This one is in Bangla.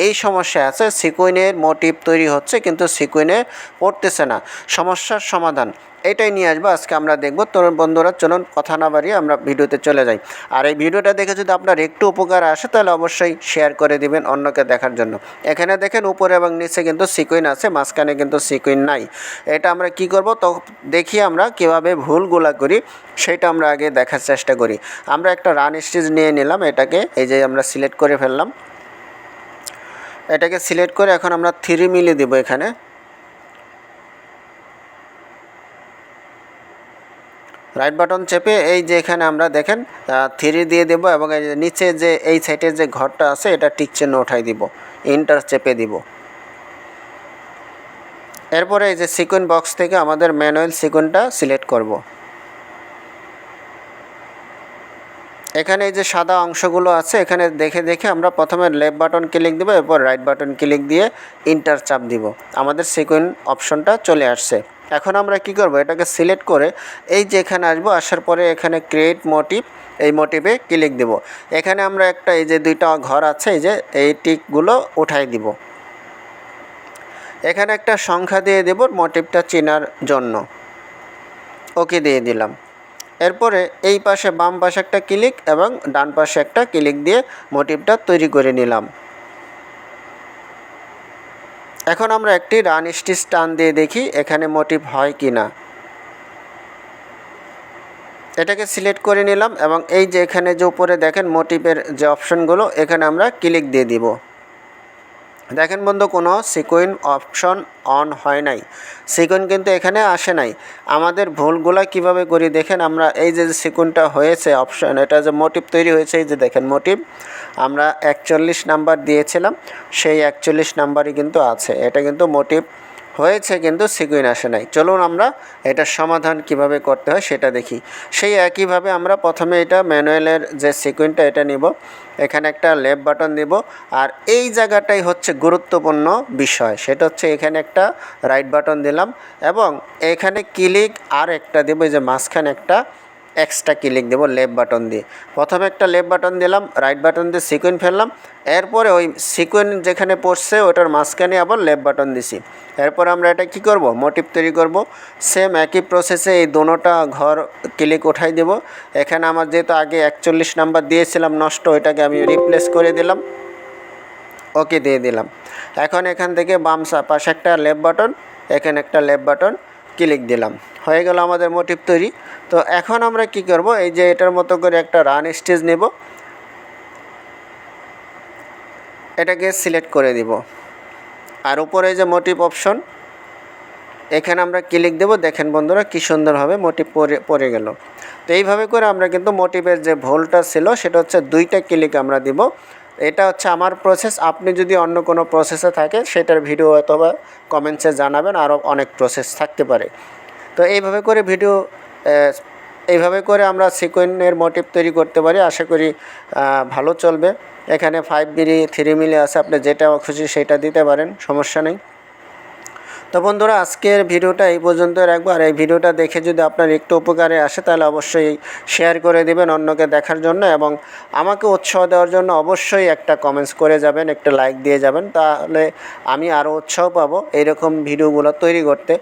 এই সমস্যা আছে, সিকুইনের মোটিভ তৈরি হচ্ছে কিন্তু সিকুইনে পড়তেছে না, সমস্যার সমাধান এটাই নিয়ে আসবো আজকে আমরা দেখব। তরুণ বন্ধুরা চলুন কথা না বাড়িয়ে আমরা ভিডিওতে চলে যাই। আর এই ভিডিওটা দেখে যদি আপনার একটু উপকার আসে তাহলে অবশ্যই শেয়ার করে দিবেন অন্যকে দেখার জন্য। এখানে দেখেন উপরে এবং নিচে কিন্তু সিকুইন আছে, মাঝখানে কিন্তু সিকুইন নাই। এটা আমরা কি করব তো দেখি আমরা কিভাবে ভুলগুলা করি সেটা আমরা আগে দেখার চেষ্টা করি। আমরা একটা রান স্টেজ নিয়ে নিলাম, এটাকে এই যে আমরা সিলেক্ট করে ফেললাম। এটাকে সিলেক্ট করে এখন আমরা 3 মিলিয়ে দেব। এখানে রাইট বাটন চেপে এই যে এখানে আমরা দেখেন 3 দিয়ে দেব এবং এই যে নিচে যে এই সাইডের যে ঘরটা আছে এটা টিক চিহ্ন উঠাই দিব, এন্টার চেপে দিব। এরপরে এই যে সিকোয়েন্স বক্স থেকে আমাদের ম্যানুয়াল সিকোয়েন্সটা সিলেক্ট করব। এখানে এই যে সাদা অংশগুলো আছে এখানে দেখে দেখে আমরা প্রথমে লেফট বাটন ক্লিক দেব, এরপর রাইট বাটন ক্লিক দিয়ে এন্টার চাপ দিব। আমাদের সিকোয়েন্স অপশনটা চলে আসছে। এখন আমরা কি করব, এটাকে সিলেক্ট করে এই যে এখানে আসবো, আসার পরে এখানে ক্রিয়েট মোটিভ, এই মোটিভে ক্লিক দেব। এখানে আমরা একটা এই যে দুইটা ঘর আছে এই যে এই টিকগুলো উঠাই দিব। এখানে একটা সংখ্যা দিয়ে দেব মোটিভটা চেনার জন্য, ওকে দিয়ে দিলাম। এরপরে এই পাশে বাম পাশে একটা ক্লিক এবং ডান পাশে একটা ক্লিক দিয়ে মোটিভটা তৈরি করে নিলাম। এখন আমরা একটি রান স্টিচ টান দিয়ে দেখি এখানে মোটিভ হয় কি না। এটাকে সিলেক্ট করে নিলাম এবং এই যে এখানে যে উপরে দেখেন মোটিভের যে অপশনগুলো এখানে আমরা ক্লিক দিয়ে দিব। দেখেন বন্ধু কোনো সিকোয়েন্স অপশন অন হয় নাই, সিকোয়েন্স কিন্তু এখানে আসে নাই। আমাদের ভুলগুলো কিভাবে করি দেখেন, আমরা এই যে সিকোয়েন্সটা হয়েছে অপশন, এটা যে মোটিভ তৈরি হয়েছে এই যে দেখেন মোটিভ আমরা 41 নাম্বার দিয়েছিলাম, সেই 41 নাম্বারই কিন্তু আছে, এটা কিন্তু মোটিভ হয়েছে কিন্তু সিকোয়েন্স আসে নাই। চলুন আমরা এটার সমাধান কিভাবে করতে হয় সেটা দেখি। সেই একইভাবে আমরা প্রথমে এটা ম্যানুয়ালের যে সিকোয়েন্সটা এটা নিব, এখানে একটা লেফট বাটন দিব। আর এই জায়গাটাই হচ্ছে গুরুত্বপূর্ণ বিষয়, সেটা হচ্ছে এখানে একটা রাইট বাটন দিলাম এবং এখানে ক্লিক আর একটা দেবো, এই যে মাঝখানে একটা এক্সট্রা ক্লিক দেবো লেফট বাটন দিয়ে। প্রথমে একটা লেফট বাটন দিলাম, রাইট বাটন দিয়ে সিকোয়েন্স ফেললাম, এরপরে ওই সিকোয়েন্স যেখানে পড়ছে ওটার মাঝখানে আবার লেফট বাটন দিছি। এরপর আমরা এটা কি করব, মোটিভ তৈরি করব। সেম একই প্রসেসে এই দোনোটা ঘর ক্লিক উঠাই দেব। এখানে আমার যেহেতু আগে 41 নাম্বার দিয়েছিলাম নষ্ট, ওইটাকে আমি রিপ্লেস করে দিলাম, ওকে দিয়ে দিলাম। এখন এখান থেকে বাম পাশে একটা লেফট বাটন, এখানে একটা লেফট বাটন ক্লিক দিলাম, হয়ে গেল আমাদের মোটিভ তৈরি। তো এখন আমরা কি করব, এই যে এটার মতো করে একটা রান স্টেজ নেব, এটাকে সিলেক্ট করে দিব। আর উপরে যে মোটিভ অপশন এখানে আমরা ক্লিক দেব। দেখেন বন্ধুরা কি সুন্দরভাবে মোটিভ পড়ে গেল। তো এইভাবে করে আমরা কিন্তু মোটিভের যে ভুলটা ছিল সেটা হচ্ছে 2টা ক্লিক আমরা দিব। এটা হচ্ছে আমার প্রসেস, আপনি যদি অন্য কোনো প্রসেসে থাকে সেটার ভিডিও অথবা কমেন্টসে জানাবেন, আরও অনেক প্রসেস থাকতে পারে। তো এইভাবে করে এইভাবে করে আমরা সিকোয়েন্সের মোটিভ তৈরি করতে পারি। আশা করি ভালো চলবে। এখানে 5 মিলি 3 মিলি আছে, আপনি যেটা খুশি সেটা দিতে পারেন, সমস্যা নেই। তো বন্ধুরা আজকের ভিডিওটা এই পর্যন্ত রাখবো। আর এই ভিডিওটা দেখে যদি আপনার একটু উপকারে আসে তাহলে অবশ্যই শেয়ার করে দিবেন অন্যকে দেখার জন্য, এবং আমাকে উৎসাহ দেওয়ার জন্য অবশ্যই একটা কমেন্টস করে যাবেন, একটা লাইক দিয়ে যাবেন, তাহলে আমি আরও উৎসাহ পাবো এইরকম ভিডিওগুলো তৈরি করতে।